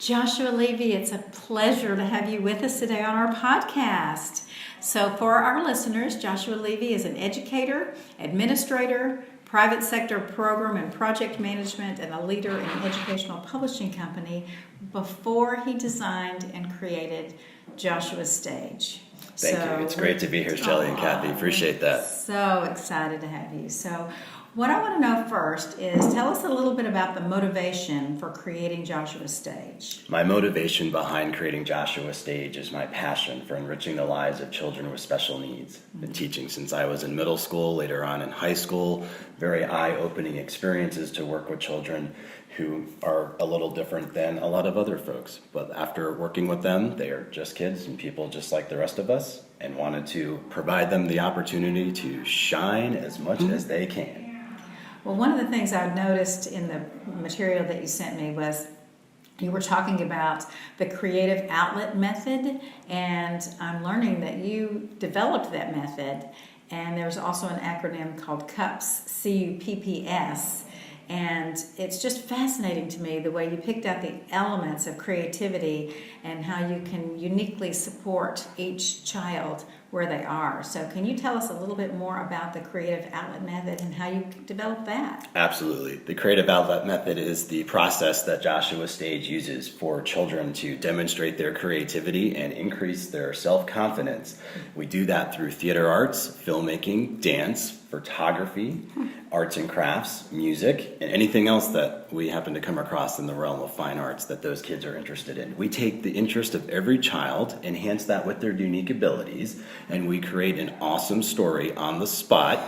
Joshua Levy, it's a pleasure to have you with us today on our podcast. So for our listeners, Joshua Levy is an educator, administrator, private sector program and project management, and a leader in an educational publishing company before he designed and created Joshua Stage. Thank you. It's great to be here, Shelley and Kathy. Appreciate that. So excited to have you. So what I want to know first is tell us a little bit about the motivation for creating Joshua Stage. My motivation behind creating Joshua Stage is my passion for enriching the lives of children with special needs. Been teaching since I was in middle school, later on in high school. Very eye-opening experiences to work with children who are a little different than a lot of other folks. But after working with them, they are just kids and people just like the rest of us, and wanted to provide them the opportunity to shine as much as they can. Well, one of the things I've noticed in the material that you sent me was you were talking about the creative outlet method, and I'm learning that you developed that method, and there's also an acronym called CUPS, C-U-P-P-S, and it's just fascinating to me the way you picked out the elements of creativity and how you can uniquely support each child where they are. So can you tell us a little bit more about the creative outlet method and how you developed that? Absolutely. The creative outlet method is the process that Joshua Stage uses for children to demonstrate their creativity and increase their self-confidence. We do that through theater arts, filmmaking, dance, photography, arts and crafts, music, and anything else that we happen to come across in the realm of fine arts that those kids are interested in. We take the interest of every child, enhance that with their unique abilities, and we create an awesome story on the spot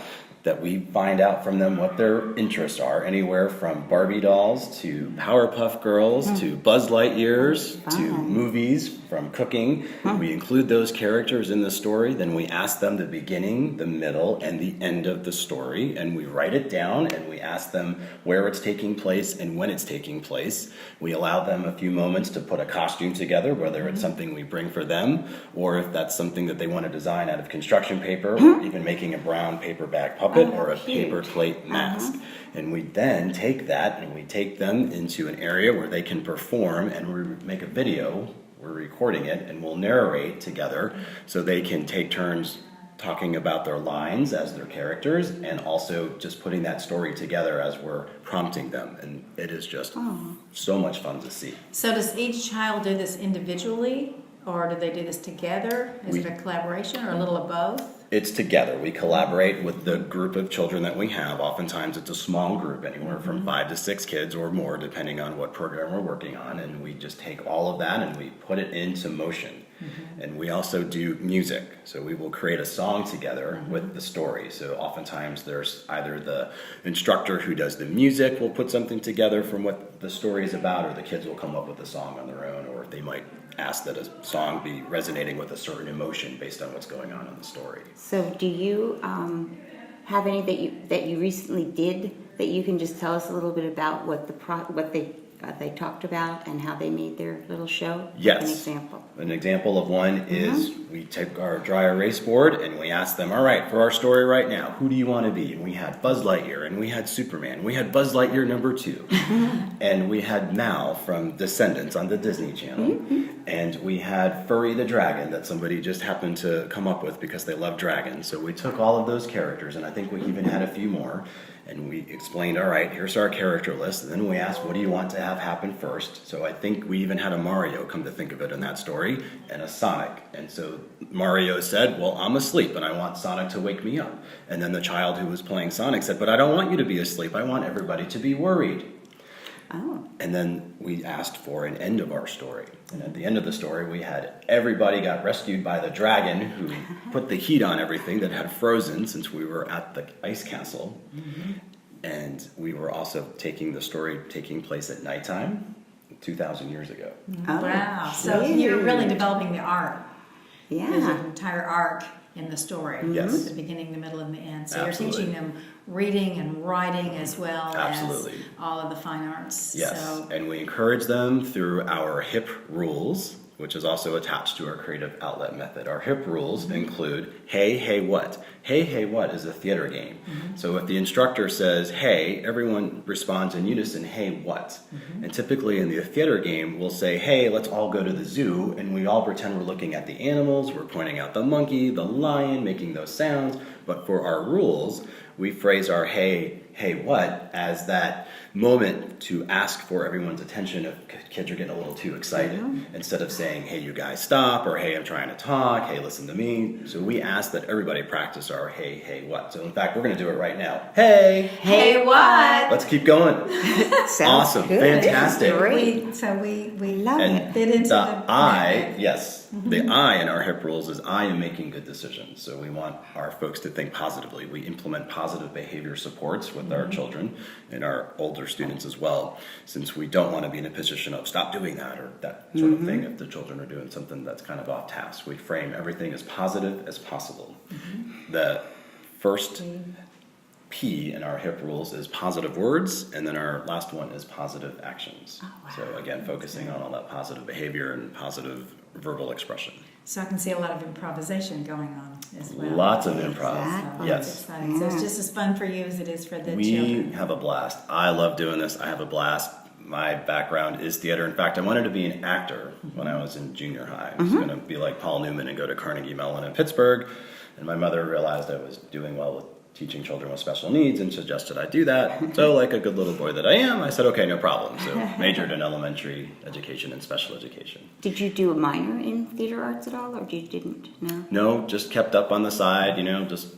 that we find out from them what their interests are, anywhere from Barbie dolls to Powerpuff Girls to Buzz Lightyears to movies, from cooking. We include those characters in the story, then we ask them the beginning, the middle, and the end of the story, and we write it down, and we ask them where it's taking place and when it's taking place. We allow them a few moments to put a costume together, whether it's something we bring for them, or if that's something that they want to design out of construction paper, or even making a brown paper bag puppet or a paper plate mask. And we then take that and we take them into an area where they can perform, and we make a video. We're recording it and we'll narrate together so they can take turns talking about their lines as their characters, and also just putting that story together as we're prompting them. And it is just so much fun to see. So does each child do this individually, or do they do this together? Is it a collaboration or a little of both? It's together. We collaborate with the group of children that we have. Oftentimes it's a small group, anywhere from 5 to 6 kids or more, depending on what program we're working on. And we just take all of that and we put it into motion. And we also do music. So we will create a song together with the story. So oftentimes there's either the instructor who does the music will put something together from what the story is about, or the kids will come up with a song on their own, or they might ask that a song be resonating with a certain emotion based on what's going on in the story. So do you have any that you recently did that you can just tell us a little bit about what they talked about and how they made their little show? Yes. An example. An example of one is we take our dry erase board and we ask them, all right, for our story right now, who do you want to be? And we had Buzz Lightyear, and we had Superman. We had Buzz Lightyear number 2. And we had Mal from Descendants on the Disney Channel. And we had Furry the Dragon that somebody just happened to come up with because they love dragons. So we took all of those characters, and I think we even had a few more. And we explained, all right, here's our character list. And then we asked, what do you want to have happen first? So I think we even had a Mario, come to think of it, in that story, and a Sonic. And so Mario said, well, I'm asleep and I want Sonic to wake me up. And then the child who was playing Sonic said, but I don't want you to be asleep. I want everybody to be worried. Oh. And then we asked for an end of our story. And at the end of the story, we had everybody got rescued by the dragon who put the heat on everything that had frozen since we were at the ice castle. And we were also taking the story taking place at nighttime 2,000 years ago. Oh. Wow. So you're really developing the art. Yeah. There's an entire arc in the story. Yes. With the beginning, the middle, and the end. So Absolutely. you're teaching them reading and writing as well Absolutely. as all of the fine arts. Yes, So, and we encourage them through our HIP rules, which is also attached to our creative outlet method. Our HIP rules include hey, hey, what? Hey, hey, what is a theater game. So if the instructor says, hey, everyone responds in unison, hey, what? And typically in the theater game, we'll say, hey, let's all go to the zoo, and we all pretend we're looking at the animals, we're pointing out the monkey, the lion, making those sounds. But for our rules, we phrase our hey, hey, what as that moment to ask for everyone's attention if kids are getting a little too excited. Instead of saying, hey, you guys stop, or hey, I'm trying to talk, hey, listen to me. So we ask that everybody practice our hey, hey, what. So in fact, we're going to do it right now. Hey! Hey, what? Let's keep going. Sounds Awesome. good. Fantastic. Great. We love And it. fit into the the I, method. yes, the I in our HIP rules is I am making good decisions. So we want our folks to think positively. We implement positive behavior supports with our children and our older students as well, since we don't want to be in a position of stop doing that or that sort of thing if the children are doing something that's kind of off task. We frame everything as positive as possible. The first P in our HIP rules is positive words, and then our last one is positive actions. So again, focusing on all that positive behavior and positive verbal expression. So I can see a lot of improvisation going on as well. Lots of improv. Exactly. That's Yes. exciting. So it's just as fun for you as it is for the We children. have a blast. I love doing this. I have a blast. My background is theater. In fact, I wanted to be an actor when I was in junior high. I was going to be like Paul Newman and go to Carnegie Mellon in Pittsburgh. And my mother realized I was doing well with teaching children with special needs and suggested I do that. So like a good little boy that I am, I said, okay, no problem. So majored in elementary education and special education. Did you do a minor in theater arts at all, or you didn't? No. No, just kept up on the side, just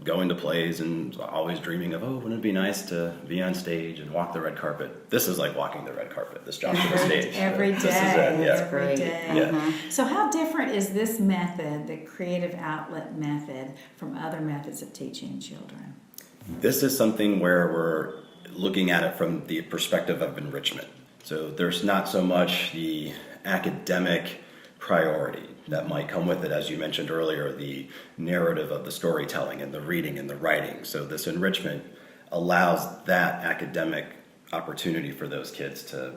going to plays and always dreaming of, wouldn't it be nice to be on stage and walk the red carpet? This is like walking the red carpet, this Joshua stage. Every This is it, day, yeah. every Great. day. Yeah. So how different is this method, the creative outlet method, from other methods of teaching children? This is something where we're looking at it from the perspective of enrichment. So there's not so much the academic priority that might come with it, as you mentioned earlier, the narrative of the storytelling and the reading and the writing. So this enrichment allows that academic opportunity for those kids to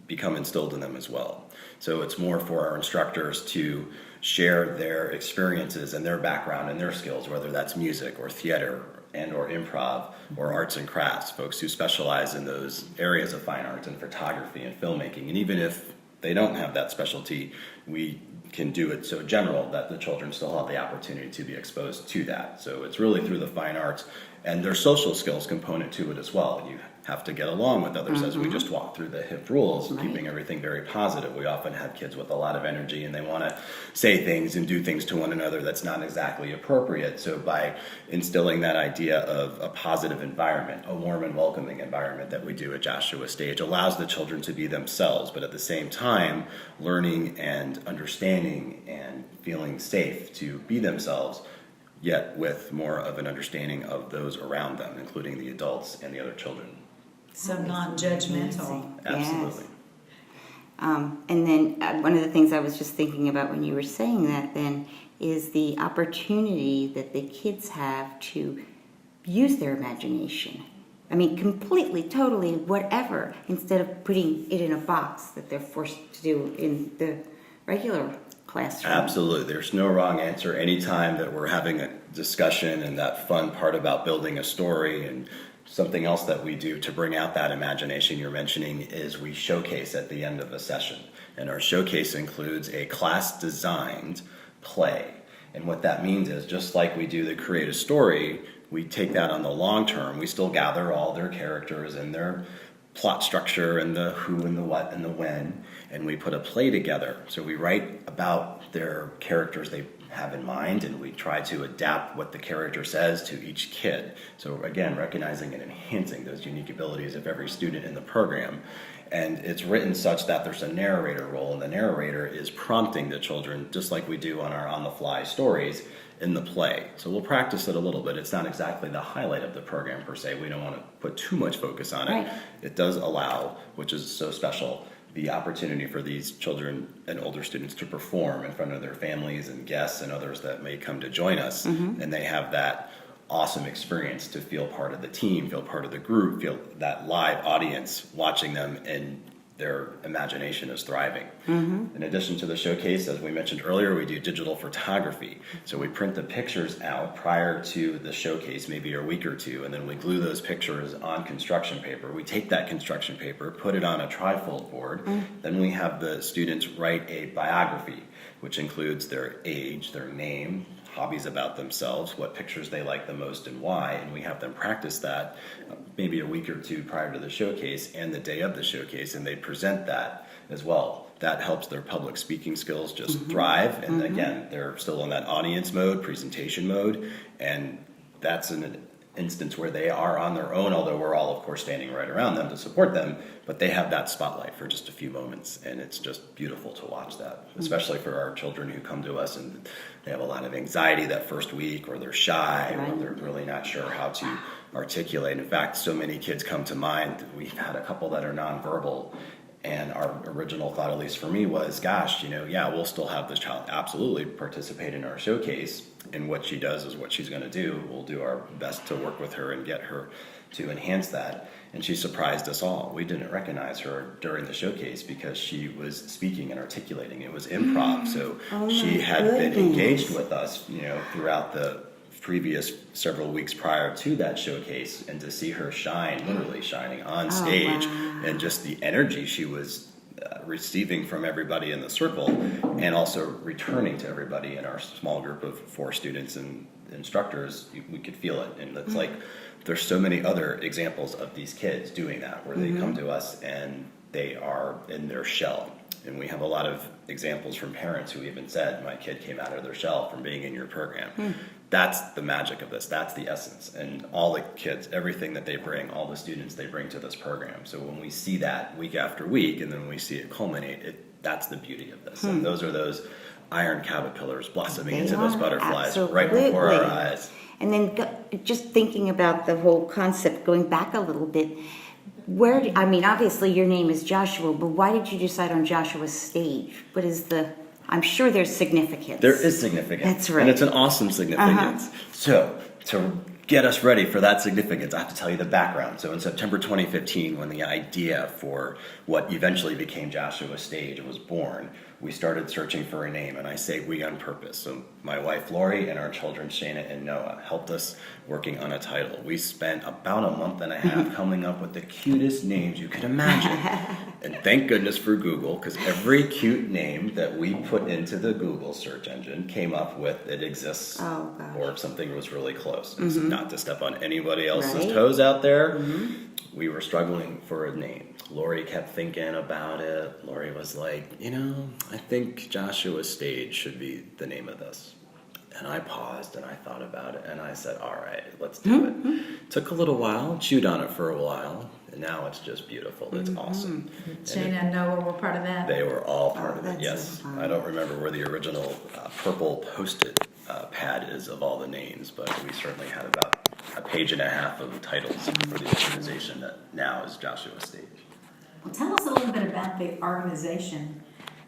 become instilled in them as well. So it's more for our instructors to share their experiences and their background and their skills, whether that's music or theater and or improv or arts and crafts, folks who specialize in those areas of fine arts and photography and filmmaking. And even if they don't have that specialty, we can do it so general that the children still have the opportunity to be exposed to that. So it's really through the fine arts and their social skills component to it as well. You have to get along with others as we just walk through the HIP rules, keeping everything very positive. We often have kids with a lot of energy and they want to say things and do things to one another that's not exactly appropriate. So by instilling that idea of a positive environment, a warm and welcoming environment that we do at Joshua Stage allows the children to be themselves, but at the same time learning and understanding and feeling safe to be themselves, yet with more of an understanding of those around them, including the adults and the other children. So non-judgmental. Absolutely. And then one of the things I was just thinking about when you were saying that then is the opportunity that the kids have to use their imagination. I mean, completely, totally, whatever, instead of putting it in a box that they're forced to do in the regular classroom. Absolutely. There's no wrong answer. Anytime that we're having a discussion and that fun part about building a story, and something else that we do to bring out that imagination you're mentioning is we showcase at the end of a session. And our showcase includes a class-designed play. And what that means is just like we do the creative story, we take that on the long term. We still gather all their characters and their plot structure and the who and the what and the when, and we put a play together. So we write about their characters they have in mind, and we try to adapt what the character says to each kid. So again, recognizing and enhancing those unique abilities of every student in the program. And it's written such that there's a narrator role, and the narrator is prompting the children, just like we do on our on-the-fly stories, in the play. So we'll practice it a little bit. It's not exactly the highlight of the program per se. We don't want to put too much focus on it. Right. It does allow, which is so special, the opportunity for these children and older students to perform in front of their families and guests and others that may come to join us. And they have that awesome experience to feel part of the team, feel part of the group, feel that live audience watching them, and their imagination is thriving. In addition to the showcase, as we mentioned earlier, we do digital photography. So we print the pictures out prior to the showcase, maybe a week or two, and then we glue those pictures on construction paper. We take that construction paper, put it on a trifold board, then we have the students write a biography, which includes their age, their name, hobbies about themselves, what pictures they like the most and why, and we have them practice that maybe a week or two prior to the showcase and the day of the showcase, and they present that as well. That helps their public speaking skills just thrive, and again, they're still in that audience mode, presentation mode, and that's an instance where they are on their own, although we're all of course standing right around them to support them, but they have that spotlight for just a few moments, and it's just beautiful to watch that, especially for our children who come to us and they have a lot of anxiety that first week, or they're shy, or they're really not sure how to articulate. In fact, so many kids come to mind. We've had a couple that are nonverbal, and our original thought, at least for me, was, gosh, yeah, we'll still have this child absolutely participate in our showcase, and what she does is what she's going to do. We'll do our best to work with her and get her to enhance that. And she surprised us all. We didn't recognize her during the showcase because she was speaking and articulating. It was improv, so she had been engaged with us, throughout the previous several weeks prior to that showcase, and to see her shine, literally shining on stage, and just the energy she was receiving from everybody in the circle, and also returning to everybody in our small group of 4 students and instructors, we could feel it. And it's like, there's so many other examples of these kids doing that, where they come to us and they are in their shell. And we have a lot of examples from parents who even said, my kid came out of their shell from being in your program. That's the magic of this. That's the essence. And all the kids, everything that they bring, all the students they bring to this program. So when we see that week after week, and then we see it culminate, that's the beauty of this. And those are those iron caterpillars blossoming into those butterflies right before our eyes. And then just thinking about the whole concept, going back a little bit, obviously your name is Joshua, but why did you decide on Joshua's stage? What is I'm sure there's significance. There is significance. That's right. And it's an awesome significance. So, to get us ready for that significance, I have to tell you the background. So in September 2015, when the idea for what eventually became Joshua's Stage was born, we started searching for a name, and I say we on purpose. So my wife Lori and our children Shayna and Noah helped us working on a title. We spent about a month and a half coming up with the cutest names you could imagine. And thank goodness for Google, because every cute name that we put into the Google search engine came up with it exists, or if something was really close. It's not to step on anybody else's toes out there. We were struggling for a name. Lori kept thinking about it. Lori was like, I think Joshua's Stage should be the name of this. And I paused and I thought about it, and I said, all right, let's do it. Took a little while, chewed on it for a while, and now it's just beautiful. It's awesome. Shayna and Noah were part of that? They were all part of it, yes. So fun. I don't remember where the original purple Post-it pad is of all the names, but we certainly had about a page and a half of titles for the organization that now is Joshua's Stage. Well, tell us a little bit about the organization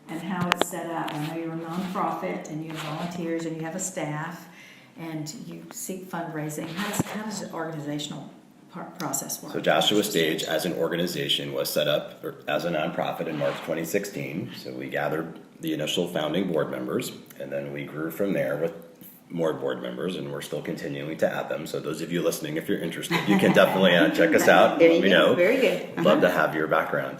and how it's set up. I know you're a nonprofit, and you have volunteers, and you have a staff, and you seek fundraising. How does the organizational process work? So Joshua Stage as an organization was set up as a nonprofit in March 2016. So we gathered the initial founding board members, and then we grew from there with more board members, and we're still continuing to add them. So those of you listening, if you're interested, you can definitely check us out. There Let you me go. know. Very good. Love to have your background.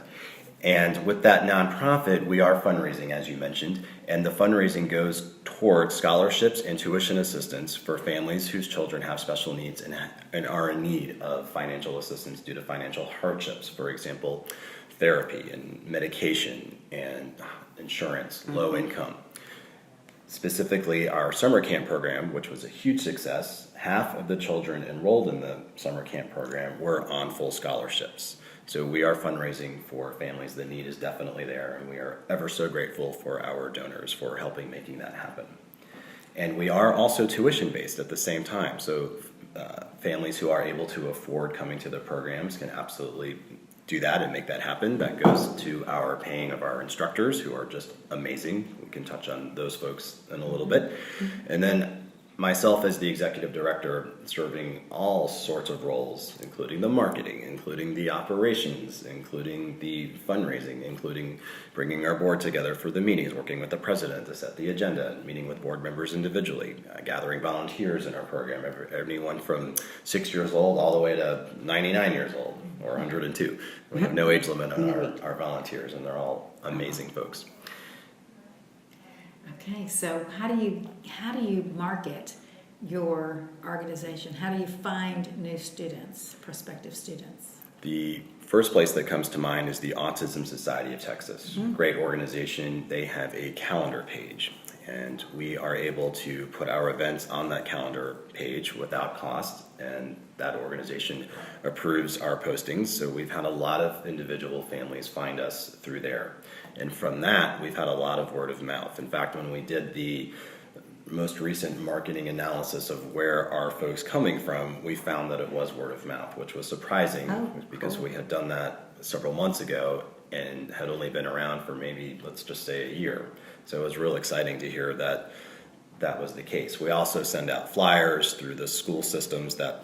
And with that nonprofit, we are fundraising, as you mentioned, and the fundraising goes towards scholarships and tuition assistance for families whose children have special needs and are in need of financial assistance due to financial hardships. For example, therapy and medication and insurance, low income. Specifically, our summer camp program, which was a huge success, half of the children enrolled in the summer camp program were on full scholarships. So we are fundraising for families. The need is definitely there, and we are ever so grateful for our donors for helping making that happen. And we are also tuition-based at the same time. So families who are able to afford coming to the programs can absolutely do that and make that happen. That goes to our paying of our instructors, who are just amazing. We can touch on those folks in a little bit. And then myself as the executive director, serving all sorts of roles, including the marketing, including the operations, including the fundraising, including bringing our board together for the meetings, working with the president to set the agenda, meeting with board members individually, gathering volunteers in our program, everyone from 6 years old all the way to 99 years old or 102. We have no age limit on our volunteers, and they're all amazing folks. Okay, so how do you market your organization? How do you find new students, prospective students? The first place that comes to mind is the Autism Society of Texas. Great organization. They have a calendar page, and we are able to put our events on that calendar page without cost, and that organization approves our postings. So we've had a lot of individual families find us through there. And from that, we've had a lot of word of mouth. In fact, when we did the most recent marketing analysis of where are folks coming from, we found that it was word of mouth, which was surprising because we had done that several months ago and had only been around for maybe, let's just say, a year. So it was real exciting to hear that that was the case. We also send out flyers through the school systems that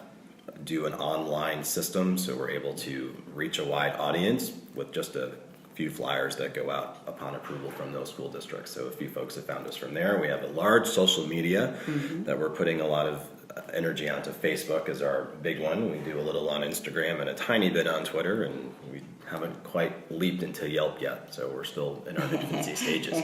do an online system, so we're able to reach a wide audience with just a few flyers that go out upon approval from those school districts. So a few folks have found us from there. We have a large social media that we're putting a lot of energy onto. Facebook is our big one. We do a little on Instagram and a tiny bit on Twitter, and we haven't quite leaped into Yelp yet, so we're still in our infancy stages.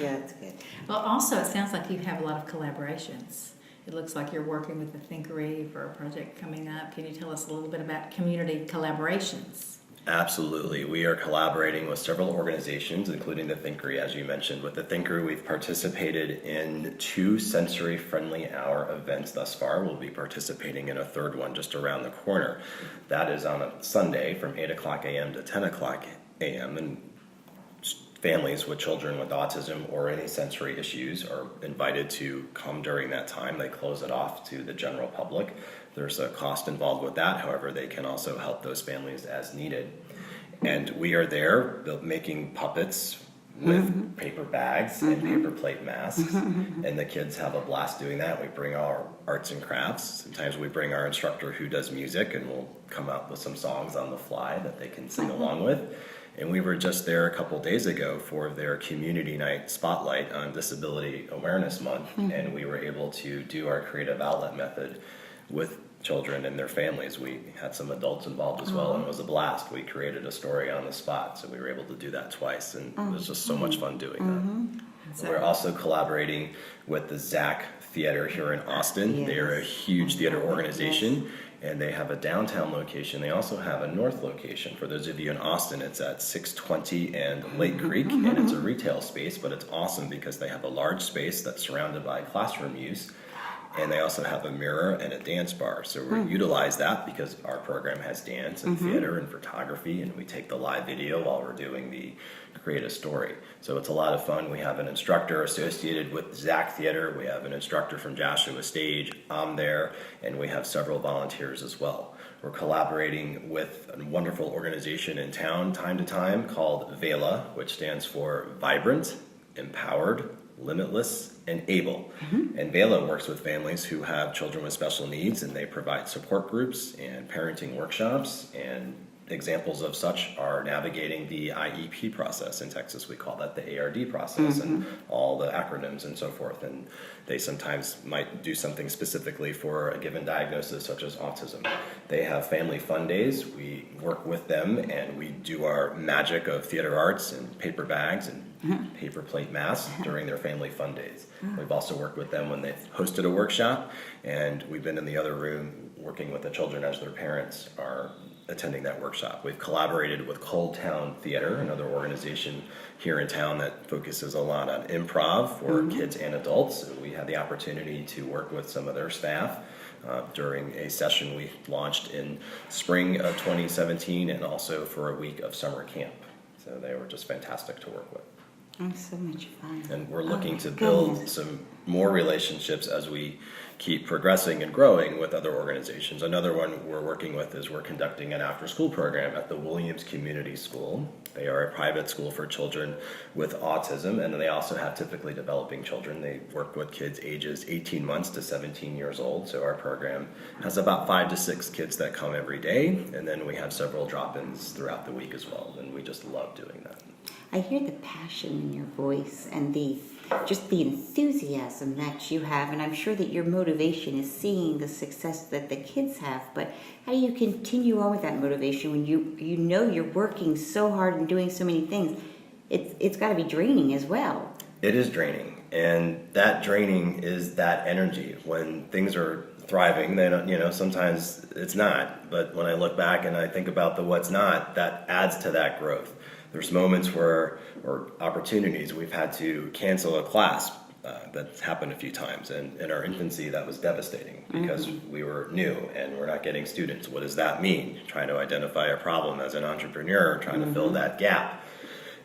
Yeah, that's good. Well, also, it sounds like you have a lot of collaborations. It looks like you're working with the Thinkery for a project coming up. Can you tell us a little bit about community collaborations? Absolutely. We are collaborating with several organizations, including the Thinkery, as you mentioned. With the Thinkery, we've participated in 2 sensory-friendly hour events thus far. We'll be participating in a third one just around the corner. That is on a Sunday from 8 o'clock a.m. to 10 o'clock a.m., and families with children with autism or any sensory issues are invited to come during that time. They close it off to the general public. There's a cost involved with that. However, they can also help those families as needed. And we are there making puppets with paper bags and paper plate masks. And the kids have a blast doing that. We bring our arts and crafts. Sometimes we bring our instructor who does music, and we'll come up with some songs on the fly that they can sing along with. And we were just there a couple days ago for their community night spotlight on Disability Awareness Month. And we were able to do our creative outlet method with children and their families. We had some adults involved as well, and it was a blast. We created a story on the spot, so we were able to do that twice, and it was just so much fun doing that. So we're also collaborating with the Zach Theater here in Austin. Yes. They're a huge theater organization, and they have a downtown location. They also have a north location. For those of you in Austin, it's at 620 and Lake Creek, and it's a retail space, but it's awesome because they have a large space that's surrounded by classroom use. And they also have a mirror and a dance bar. So we utilize that because our program has dance and theater and photography, and we take the live video while we're doing the creative story. So it's a lot of fun. We have an instructor associated with Zach Theater. We have an instructor from Joshua Stage. I'm there, and we have several volunteers as well. We're collaborating with a wonderful organization in town time to time called VELA, which stands for Vibrant, Empowered, Limitless, and Able. And VELA works with families who have children with special needs, and they provide support groups and parenting workshops, and examples of such are navigating the IEP process. In Texas, we call that the ARD process, and all the acronyms and so forth. And they sometimes might do something specifically for a given diagnosis, such as autism. They have family fun days. We work with them, and we do our magic of theater arts and paper bags and paper plate masks during their family fun days. We've also worked with them when they've hosted a workshop, and we've been in the other room working with the children as their parents are attending that workshop. We've collaborated with Cold Town Theater, another organization here in town that focuses a lot on improv for kids and adults. So we had the opportunity to work with some of their staff during a session we launched in spring of 2017, and also for a week of summer camp. So they were just fantastic to work with. Oh, so much fun. And we're looking to build some more relationships as we keep progressing and growing with other organizations. Another one we're working with is we're conducting an after-school program at the Williams Community School. They are a private school for children with autism, and they also have typically developing children. They work with kids ages 18 months to 17 years old. So our program has about 5 to 6 kids that come every day, and then we have several drop-ins throughout the week as well, and we just love doing that. I hear the passion in your voice and the enthusiasm that you have, and I'm sure that your motivation is seeing the success that the kids have. But how do you continue on with that motivation when you know you're working so hard and doing so many things? It's got to be draining as well. It is draining, and that draining is that energy. When things are thriving, they don't, sometimes it's not. But when I look back and I think about the what's not, that adds to that growth. There's moments or opportunities we've had to cancel a class. That's happened a few times, and in our infancy that was devastating because we were new and we're not getting students. What does that mean? Trying to identify a problem as an entrepreneur, trying to fill that gap.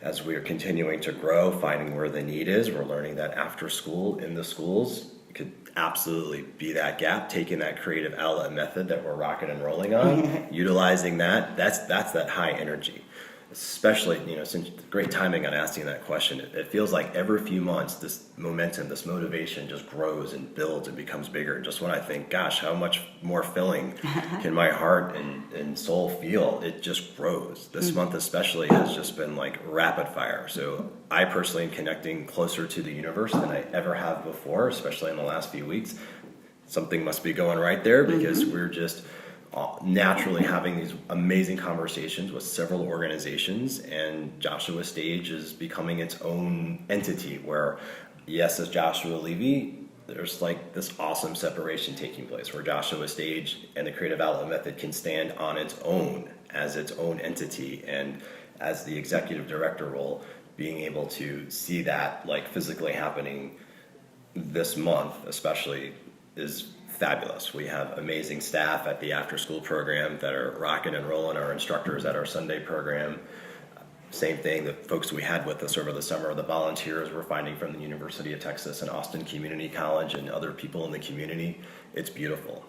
As we are continuing to grow, finding where the need is, we're learning that after school in the schools could absolutely be that gap, taking that creative outlet method that we're rocking and rolling on, utilizing that's that high energy. Especially, since great timing on asking that question, it feels like every few months this momentum, this motivation just grows and builds and becomes bigger. And just when I think, gosh, how much more filling can my heart and soul feel, it just grows. This month especially has just been like rapid fire. So I personally am connecting closer to the universe than I ever have before, especially in the last few weeks. Something must be going right there because we're just naturally having these amazing conversations with several organizations, and Joshua Stage is becoming its own entity where, yes, as Joshua Levy, there's like this awesome separation taking place where Joshua Stage and the Creative Outlet Method can stand on its own as its own entity, and as the executive director role, being able to see that like physically happening this month especially is fabulous. We have amazing staff at the after school program that are rocking and rolling, our instructors at our Sunday program. Same thing, the folks we had with us over the summer, the volunteers we're finding from the University of Texas and Austin Community College and other people in the community. It's beautiful.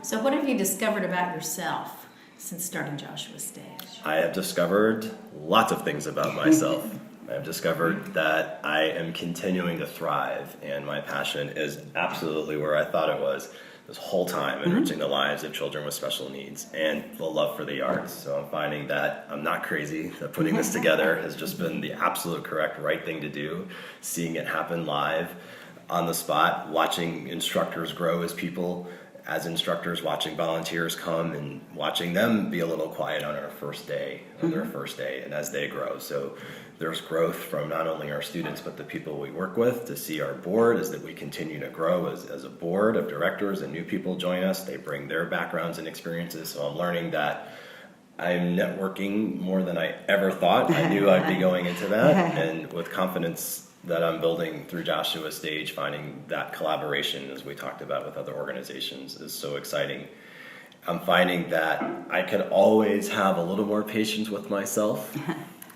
So what have you discovered about yourself since starting Joshua Stage? I have discovered lots of things about myself. I've discovered that I am continuing to thrive, and my passion is absolutely where I thought it was this whole time, enriching the lives of children with special needs and the love for the arts. So I'm finding that I'm not crazy, that putting this together has just been the absolute correct right thing to do. Seeing it happen live on the spot, watching instructors grow as instructors, watching volunteers come and watching them be a little quiet on our first day, on their first day, and as they grow. So there's growth from not only our students, but the people we work with. To see our board is that we continue to grow as a board of directors, and new people join us. They bring their backgrounds and experiences. So I'm learning that I'm networking more than I ever thought. I knew I'd be going into that, and with confidence that I'm building through Joshua Stage, finding that collaboration, as we talked about with other organizations, is so exciting. I'm finding that I can always have a little more patience with myself.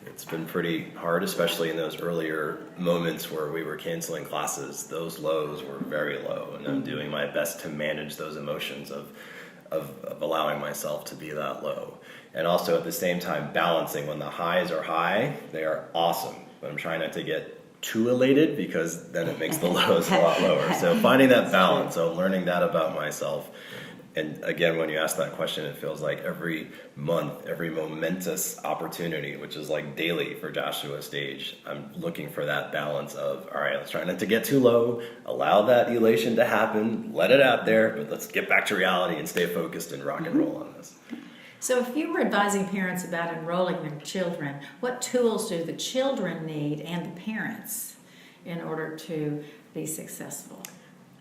It's been pretty hard, especially in those earlier moments where we were canceling classes. Those lows were very low, and I'm doing my best to manage those emotions of allowing myself to be that low. And also at the same time balancing. When the highs are high, they are awesome, but I'm trying not to get too elated because then it makes the lows a lot lower. So finding that balance, so learning that about myself. And again, when you ask that question, it feels like every month, every momentous opportunity, which is like daily for Joshua Stage, I'm looking for that balance of, all right, let's try not to get too low, allow that elation to happen, let it out there, but let's get back to reality and stay focused and rock and roll on this. So if you were advising parents about enrolling their children, what tools do the children need and the parents in order to be successful?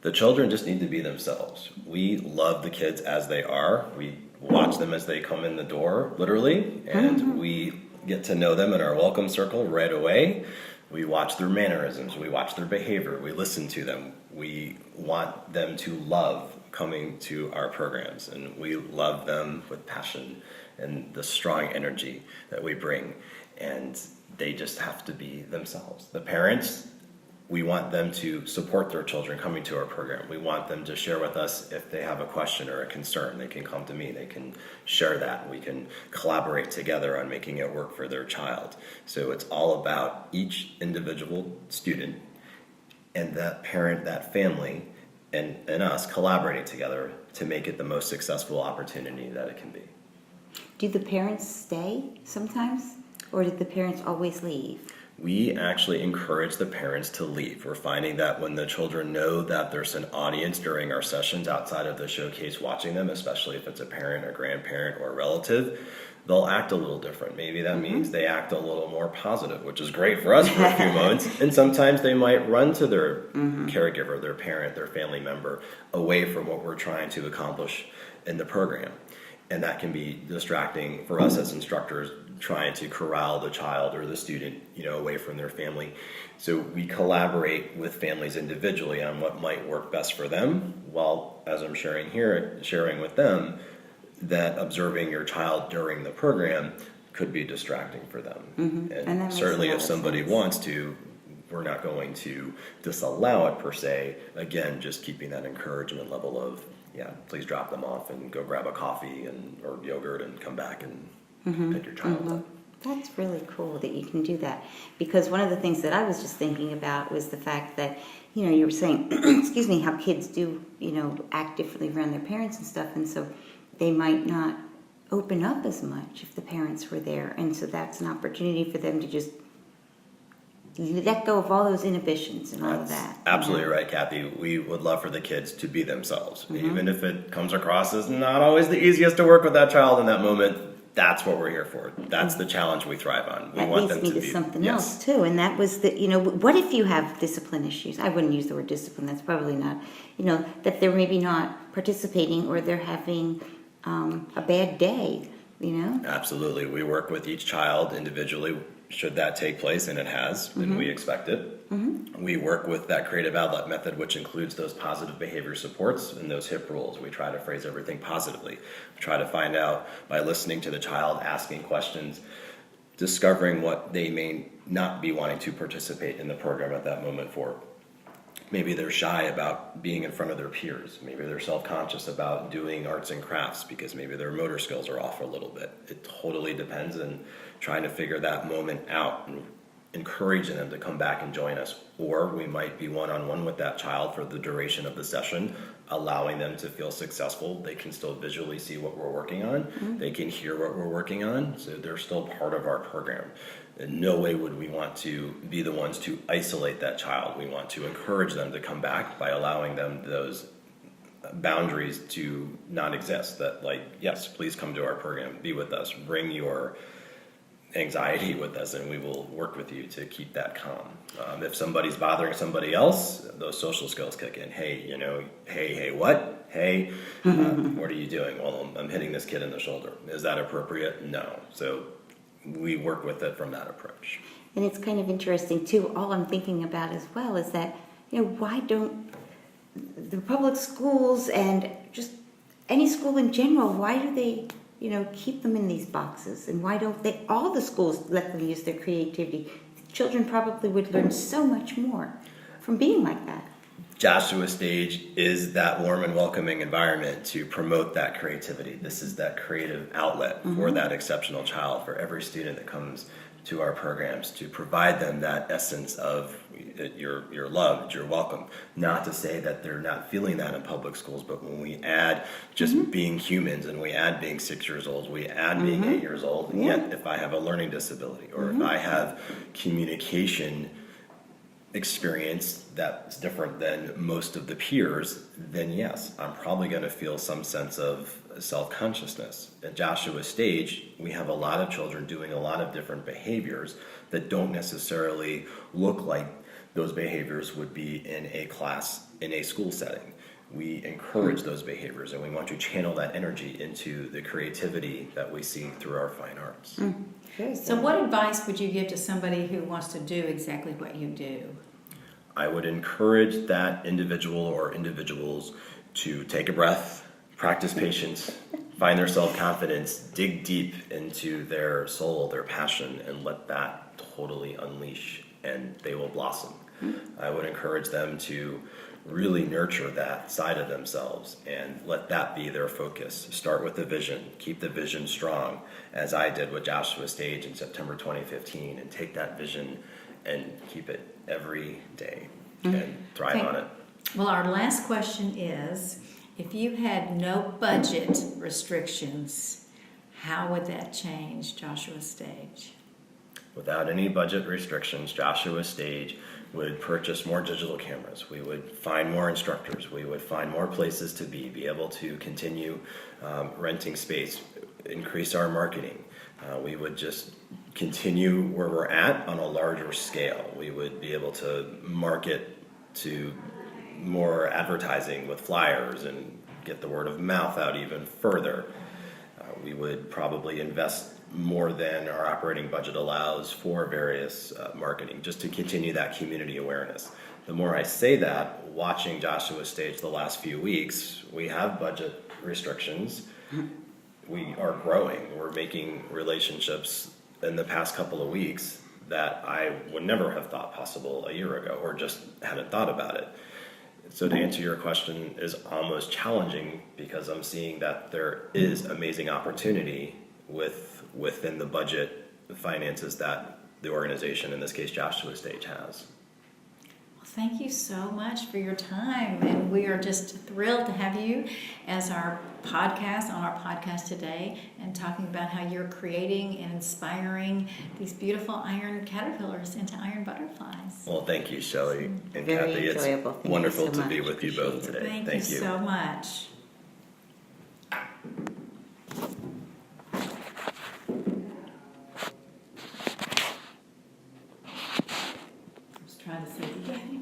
The children just need to be themselves. We love the kids as they are. We watch them as they come in the door, literally, and we get to know them in our welcome circle right away. We watch their mannerisms. We watch their behavior. We listen to them. We want them to love coming to our programs, and we love them with passion and the strong energy that we bring, and they just have to be themselves. The parents we want them to support their children coming to our program. We want them to share with us if they have a question or a concern. They can come to me. They can share that. We can collaborate together on making it work for their child. So it's all about each individual student and that parent, that family, and us collaborating together to make it the most successful opportunity that it can be. Do the parents stay sometimes, or did the parents always leave? We actually encourage the parents to leave. We're finding that when the children know that there's an audience during our sessions outside of the showcase watching them, especially if it's a parent, a grandparent, or a relative, they'll act a little different. Maybe that means they act a little more positive, which is great for us for a few moments. And sometimes they might run to their caregiver, their parent, their family member, away from what we're trying to accomplish in the program. And that can be distracting for us as instructors, trying to corral the child or the student, away from their family. So we collaborate with families individually on what might work best for them, while, as I'm sharing here, sharing with them that observing your child during the program could be distracting for them. And certainly if somebody wants to, we're not going to disallow it per se. Again, just keeping that encouragement level of, please drop them off and go grab a coffee or yogurt and come back and pick your child up. That's really cool that you can do that. Because one of the things that I was just thinking about was the fact that, you were saying, excuse me, how kids do, act differently around their parents and stuff. And so they might not open up as much if the parents were there. And so that's an opportunity for them to just let go of all those inhibitions and all of that. Absolutely right, Kathy. We would love for the kids to be themselves. Even if it comes across as not always the easiest to work with that child in that moment, that's what we're here for. That's the challenge we thrive on. We want them to be. That leads me to something else, too, and that was that, what if you have discipline issues? I wouldn't use the word discipline. That's probably not, that they're maybe not participating or they're having a bad day, Absolutely. We work with each child individually. Should that take place, and it has, and we expect it. We work with that creative outlet method, which includes those positive behavior supports and those HIP rules. We try to phrase everything positively. We try to find out by listening to the child, asking questions, discovering what they may not be wanting to participate in the program at that moment for. Maybe they're shy about being in front of their peers. Maybe they're self-conscious about doing arts and crafts because maybe their motor skills are off a little bit. It totally depends on trying to figure that moment out and encouraging them to come back and join us. Or we might be one-on-one with that child for the duration of the session, allowing them to feel successful. They can still visually see what we're working on. They can hear what we're working on. So they're still part of our program. In no way would we want to be the ones to isolate that child. We want to encourage them to come back by allowing them those boundaries to not exist. That yes, please come to our program, be with us, bring your anxiety with us, and we will work with you to keep that calm. If somebody's bothering somebody else, those social skills kick in. Hey, what? Hey, what are you doing? Well, I'm hitting this kid in the shoulder. Is that appropriate? No. So we work with it from that approach. And it's kind of interesting, too. All I'm thinking about as well is that, why don't the public schools and just any school in general, why do they, keep them in these boxes? And why don't all the schools let them use their creativity? Children probably would learn so much more from being like that. Joshua Stage is that warm and welcoming environment to promote that creativity. This is that creative outlet for that exceptional child, for every student that comes to our programs, to provide them that essence of you're loved, you're welcome. Not to say that they're not feeling that in public schools, but when we add just being humans and we add being 6 years old, we add being 8 years old, and yet if I have a learning disability or if I have communication experience that's different than most of the peers, then yes, I'm probably going to feel some sense of self-consciousness. At Joshua Stage, we have a lot of children doing a lot of different behaviors that don't necessarily look like those behaviors would be in a class, in a school setting. We encourage those behaviors and we want to channel that energy into the creativity that we see through our fine arts. So what advice would you give to somebody who wants to do exactly what you do? I would encourage that individual or individuals to take a breath, practice patience, find their self-confidence, dig deep into their soul, their passion, and let that totally unleash and they will blossom. I would encourage them to really nurture that side of themselves and let that be their focus. Start with the vision, keep the vision strong, as I did with Joshua Stage in September 2015, and take that vision and keep it every day and thrive Okay. on it. Well, our last question is, if you had no budget restrictions, how would that change Joshua Stage? Without any budget restrictions, Joshua Stage would purchase more digital cameras. We would find more instructors. We would find more places to be able to continue renting space, increase our marketing. We would just continue where we're at on a larger scale. We would be able to market to more advertising with flyers and get the word of mouth out even further. We would probably invest more than our operating budget allows for various marketing, just to continue that community awareness. The more I say that, watching Joshua Stage the last few weeks, we have budget restrictions. We are growing. We're making relationships in the past couple of weeks that I would never have thought possible a year ago, or just hadn't thought about it. So to answer your question is almost challenging, because I'm seeing that there is amazing opportunity within the budget finances that the organization, in this case Joshua Stage, has. Well, thank you so much for your time, and we are just thrilled to have you as our podcast today, and talking about how you're creating and inspiring these beautiful iron caterpillars into iron butterflies. Well, thank you, Shelley and Very Kathy. It's enjoyable. Thank you wonderful so to be much. with you both Appreciate today. Thank you so much. I was trying to say, did you have any